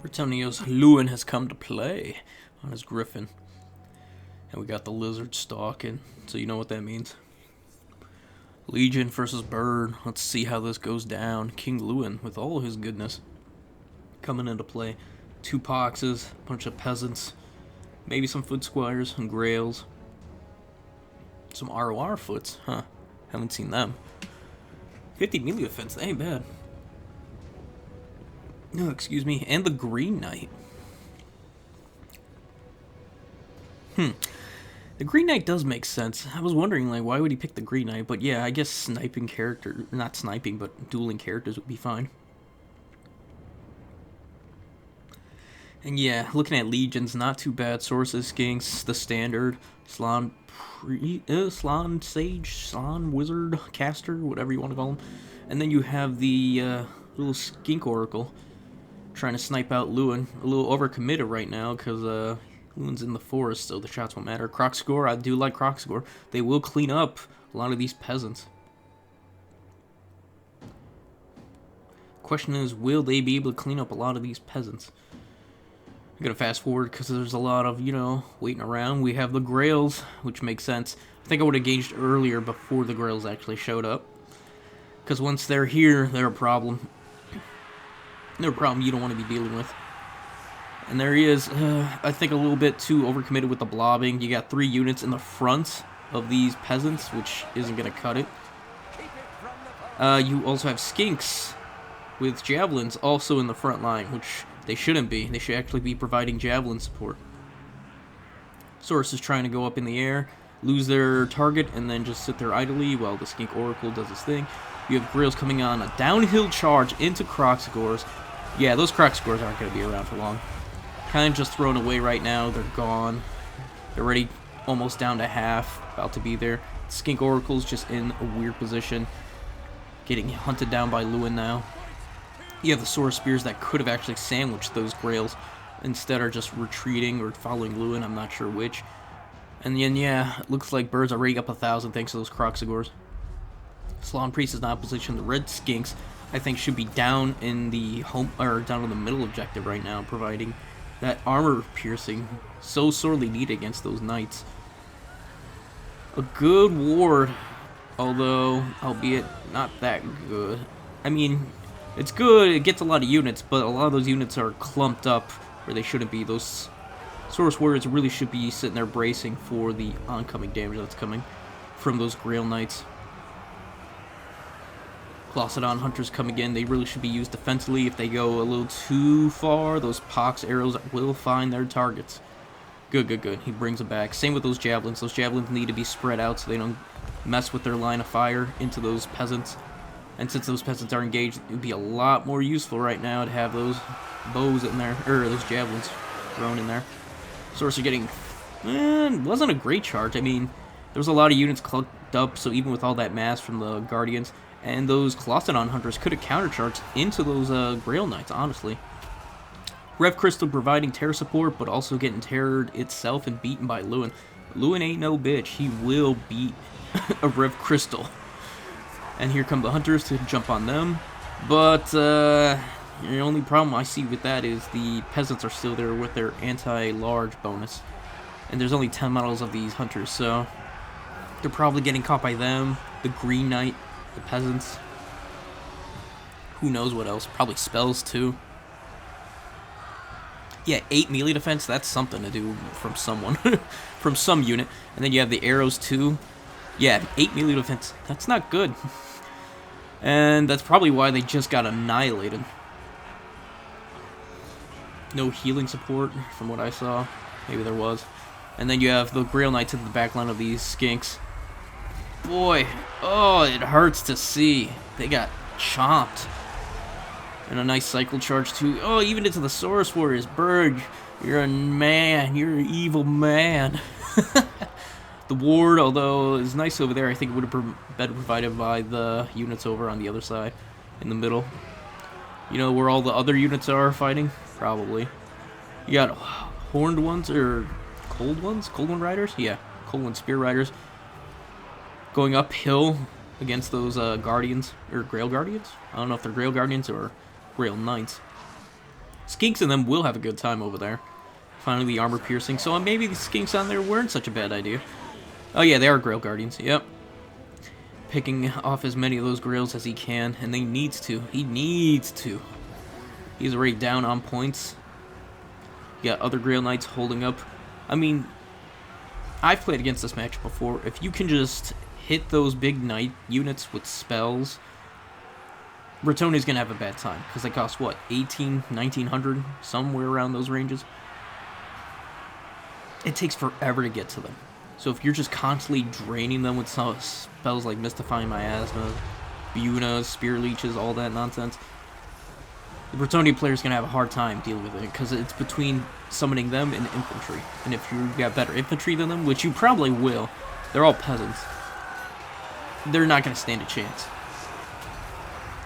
Bretonnios Lewin has come to play on his Griffin. And we got the Lizard stalking, so you know what that means. Legion versus Bird. Let's see how this goes down. King Lewin, with all his goodness, coming into play. 2 Poxes, a bunch of peasants, maybe some foot squires and grails. Some ROR foots, huh? Haven't seen them. 50 melee offense, that ain't bad. No, excuse me. And the Green Knight. The Green Knight does make sense. I was wondering, like, why would he pick the Green Knight? But yeah, I guess sniping character, not sniping, but dueling characters would be fine. And yeah, looking at Legions, not too bad. Sources, Skinks, the standard, Slann Sage, Slann Wizard, Caster, whatever you want to call them. And then you have the little Skink Oracle trying to snipe out Lewin. A little overcommitted right now because Lewin's in the forest, so the shots won't matter. Kroxigor, I do like Kroxigor. They will clean up a lot of these peasants. Question is, will they be able to clean up a lot of these peasants? I'm gonna fast forward because there's a lot of, waiting around. We have the Grails, which makes sense. I think I would have gauged earlier before the Grails actually showed up. Because once they're here, they're a problem. They're a problem you don't want to be dealing with. And there he is, I think a little bit too overcommitted with the blobbing. You got 3 units in the front of these peasants, which isn't gonna cut it. You also have Skinks with javelins also in the front line, which they shouldn't be. They should actually be providing javelin support. Source is trying to go up in the air, lose their target, and then just sit there idly while the Skink Oracle does his thing. You have Grails coming on a downhill charge into Kroxigors. Yeah, those Kroxigors aren't going to be around for long. Kind of just thrown away right now. They're gone. They're already almost down to half, about to be there. Skink Oracle's just in a weird position, getting hunted down by Lewin now. You have the Sword Spears that could have actually sandwiched those Grails. Instead are just retreating or following Lewin, I'm not sure which. And then, yeah, it looks like Bird's already up 1,000 thanks to those Kroxigors. Slann Priest is not positioned. The Red Skinks, I think, should be down in the down in the middle objective right now, providing that armor piercing so sorely needed against those knights. A good ward, although, albeit not that good. I mean, it's good, it gets a lot of units, but a lot of those units are clumped up where they shouldn't be. Those Source Warriors really should be sitting there bracing for the oncoming damage that's coming from those Grail Knights. Colossodon Hunters come again. They really should be used defensively. If they go a little too far, those Pox arrows will find their targets. Good, good, good. He brings them back. Same with those Javelins. Those Javelins need to be spread out so they don't mess with their line of fire into those peasants. And since those peasants are engaged, it would be a lot more useful right now to have those bows in there, or those javelins thrown in there. Sorcerer getting, wasn't a great charge. I mean, there was a lot of units clumped up, so even with all that mass from the Guardians, and those Colossodon Hunters could have countercharged into those Grail Knights, honestly. Rev Crystal providing terror support, but also getting terrored itself and beaten by Lewin. Lewin ain't no bitch. He will beat a Rev Crystal. And here come the Hunters to jump on them. But the only problem I see with that is the peasants are still there with their anti-large bonus. And there's only 10 models of these Hunters, so they're probably getting caught by them, the Green Knight, the peasants. Who knows what else? Probably spells too. Yeah, 8 melee defense, that's something to do from someone. From some unit. And then you have the arrows too. Yeah, 8 melee defense. That's not good. And that's probably why they just got annihilated. No healing support, from what I saw. Maybe there was. And then you have the Grail Knights in the backline of these Skinks. Boy, oh, it hurts to see. They got chomped. And a nice cycle charge too. Oh, even into the Source Warriors. Bird, you're a man. You're an evil man. The ward, although is nice over there, I think it would have been better provided by the units over on the other side, in the middle. You know where all the other units are fighting? Probably. You got horned ones, or cold ones? Cold one riders? Yeah, cold one spear riders. Going uphill against those Guardians, or Grail Guardians? I don't know if they're Grail Guardians or Grail Knights. Skinks and them will have a good time over there. Finally, the armor piercing. So maybe the Skinks on there weren't such a bad idea. Oh yeah, they are Grail Guardians. Yep. Picking off as many of those Grails as he can, and he needs to. He needs to. He's already down on points. You got other Grail Knights holding up. I mean, I've played against this match before. If you can just hit those big Knight units with spells, Bretonnia's going to have a bad time. Because they cost, what, 1900? Somewhere around those ranges. It takes forever to get to them. So if you're just constantly draining them with some spells like Mystifying Miasma, Bunas, Spear Leeches, all that nonsense, the Bretonnia player's going to have a hard time dealing with it, because it's between summoning them and infantry. And if you've got better infantry than them, which you probably will, they're all peasants, they're not going to stand a chance.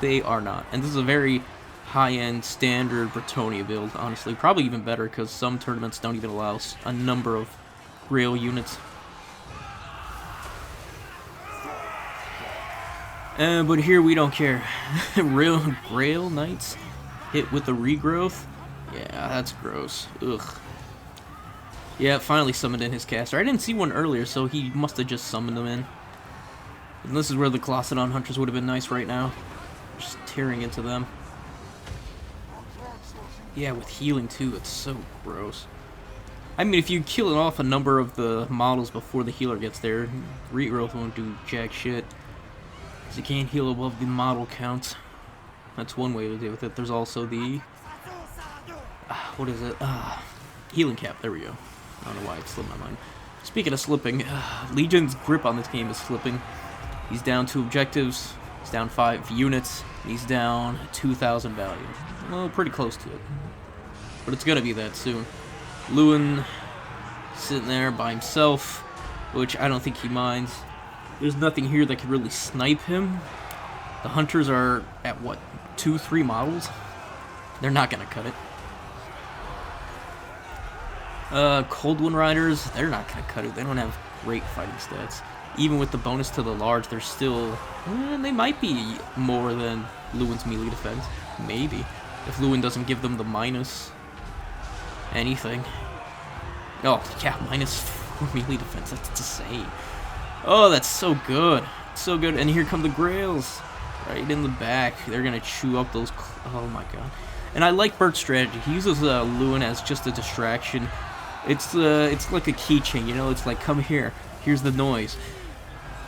They are not. And this is a very high-end, standard Bretonnia build, honestly. Probably even better, because some tournaments don't even allow a number of Grail units. But here we don't care. Real Grail Knights hit with the regrowth? Yeah, that's gross. Ugh. Yeah, finally summoned in his caster. I didn't see one earlier, so he must have just summoned them in. And this is where the Colossodon Hunters would have been nice right now. Just tearing into them. Yeah, with healing too, it's so gross. I mean, if you kill off a number of the models before the healer gets there, regrowth won't do jack shit. Because you can't heal above the model count. That's one way to deal with it. There's also the... what is it? Healing cap. There we go. I don't know why it slipped my mind. Speaking of slipping, Legion's grip on this game is slipping. He's down 2 objectives. He's down 5 units. He's down 2,000 value. Well, pretty close to it. But it's gonna be that soon. Lewin sitting there by himself, which I don't think he minds. There's nothing here that could really snipe him. The Hunters are at, what, 2-3 models? They're not gonna cut it. Cold Wind Riders, they're not gonna cut it. They don't have great fighting stats. Even with the bonus to the large, they're still... they might be more than Lewin's melee defense. Maybe. If Lewin doesn't give them the minus anything. Oh, yeah, minus 4 melee defense. That's insane. Oh, that's so good. So good. And here come the Grails. Right in the back. They're going to chew up those... Oh, my God. And I like Bert's strategy. He uses Lewin as just a distraction. It's like a keychain, you know? It's like, come here. Here's the noise.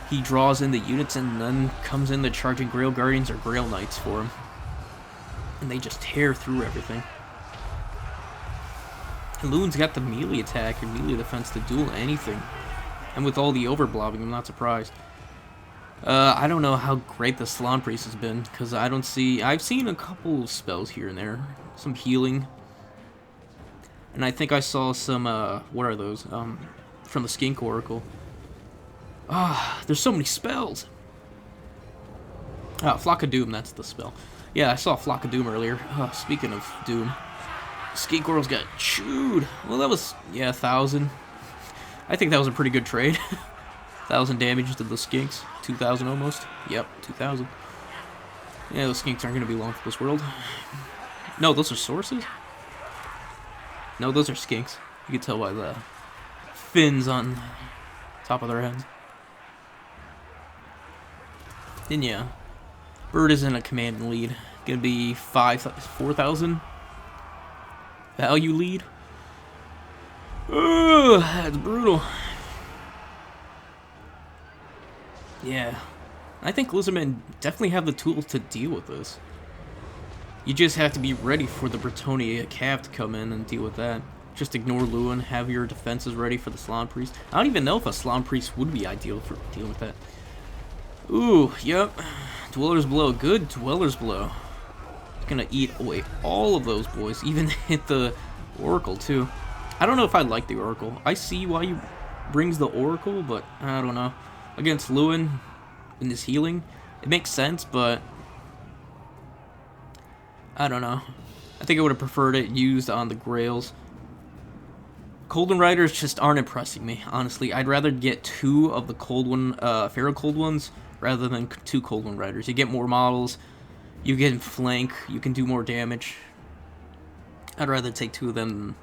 He draws in the units and then comes in the charging Grail Guardians or Grail Knights for him. And they just tear through everything. And Lewin's got the melee attack and melee defense to duel anything. And with all the overblobbing, I'm not surprised. I don't know how great the Salon Priest has been, because I don't see... I've seen a couple of spells here and there. Some healing. And I think I saw some, what are those? From the Skink Oracle. There's so many spells! Flock of Doom, that's the spell. Yeah, I saw Flock of Doom earlier. Speaking of Doom. Skink Oracle's got chewed! Well, that was, yeah, 1,000. I think that was a pretty good trade. 1,000 damage to the Skinks. 2,000 almost. Yep, 2,000. Yeah, those Skinks aren't going to be long for this world. No, those are sources? No, those are Skinks. You can tell by the fins on top of their heads. And yeah, Bird is in a command lead. Gonna be 4,000 value lead. Ugh, that's brutal. Yeah, I think Lizardmen definitely have the tools to deal with this. You just have to be ready for the Bretonnia Cav to come in and deal with that. Just ignore Lewin, have your defenses ready for the Salon Priest. I don't even know if a Salon Priest would be ideal for dealing with that. Ooh, yep. Dweller's Blow, good Dweller's Blow. It's gonna eat away all of those boys, even hit the Oracle too. I don't know if I like the Oracle. I see why he brings the Oracle, but I don't know. Against Lewin in his healing, it makes sense, but I don't know. I think I would have preferred it used on the Grails. Cold Wind Riders just aren't impressing me, honestly. I'd rather get 2 of the Pharaoh Cold Ones rather than 2 Cold Wind Riders. You get more models, you can flank, you can do more damage. I'd rather take 2 of them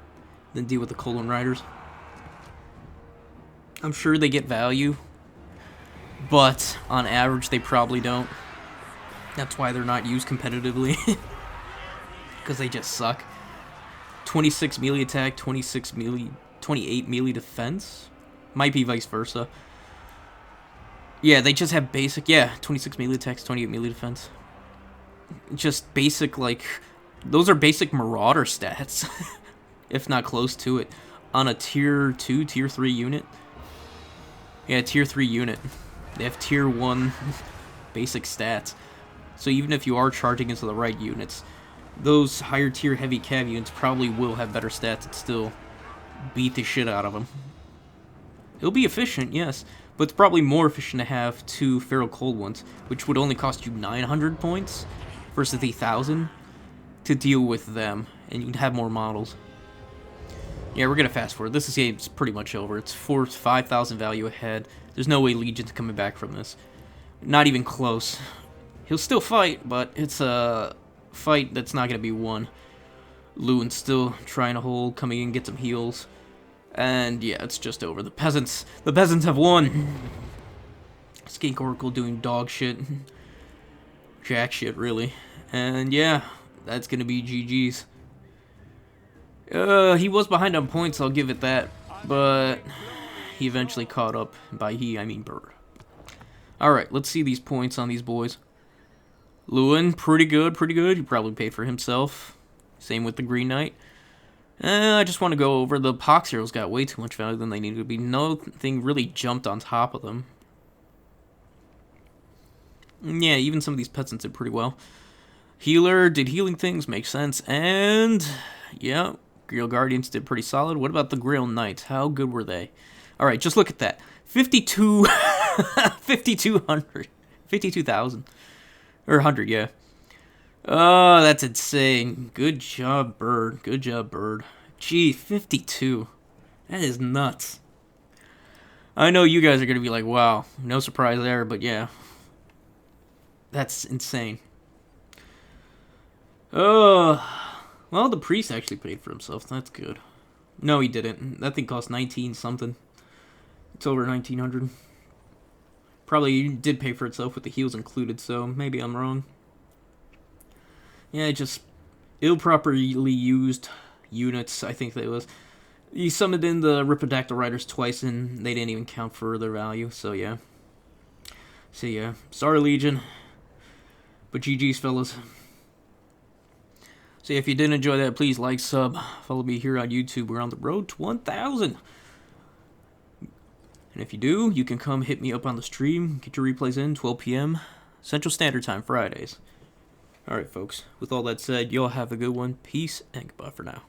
than deal with the Colon Riders. I'm sure they get value, but on average they probably don't. That's why they're not used competitively. Because they just suck. 26 melee attack, 28 melee defense? Might be vice versa. Yeah, they just have basic, 26 melee attacks, 28 melee defense. Just basic, like, those are basic Marauder stats, if not close to it, on a tier 2, tier 3 unit. Yeah, tier 3 unit. They have tier 1 basic stats. So even if you are charging into the right units, those higher tier heavy cav units probably will have better stats and still beat the shit out of them. It'll be efficient, yes, but it's probably more efficient to have 2 Feral Cold ones, which would only cost you 900 points versus the 1,000 to deal with them, and you can have more models. Yeah, we're gonna fast forward. This game's pretty much over. It's 5,000 value ahead. There's no way Legion's coming back from this. Not even close. He'll still fight, but it's a fight that's not gonna be won. Lewin's still trying to hold, coming in, get some heals. And yeah, it's just over. The peasants have won. Skink Oracle doing dog shit. Jack shit, really. And yeah, that's gonna be GG's. He was behind on points, I'll give it that. But he eventually caught up. By he, I mean Bird. Alright, let's see these points on these boys. Lewin, pretty good, pretty good. He probably paid for himself. Same with the Green Knight. I just want to go over the Pox Heroes got way too much value than they needed to be. Nothing really jumped on top of them. Yeah, even some of these peasants did pretty well. Healer did healing things, makes sense. And yeah, Grail Guardians did pretty solid. What about the Grail Knights? How good were they? Alright, just look at that. 5,200. 52,000. Or 100, yeah. Oh, that's insane. Good job, Bird. Good job, Bird. Gee, 52. That is nuts. I know you guys are going to be like, wow, no surprise there, but yeah. That's insane. Oh, well, the priest actually paid for himself. That's good. No, he didn't. That thing cost 19 something. It's over 1,900. Probably did pay for itself with the heals included, so maybe I'm wrong. Yeah, just ill-properly used units, I think that was. He summoned in the Ripodactyl Riders twice, and they didn't even count for their value, so yeah. So yeah, sorry Legion, but GG's, fellas. So if you did enjoy that, please like, sub, follow me here on YouTube. We're on the road to 1,000. And if you do, you can come hit me up on the stream. Get your replays in, 12 p.m. Central Standard Time, Fridays. Alright, folks. With all that said, y'all have a good one. Peace and goodbye for now.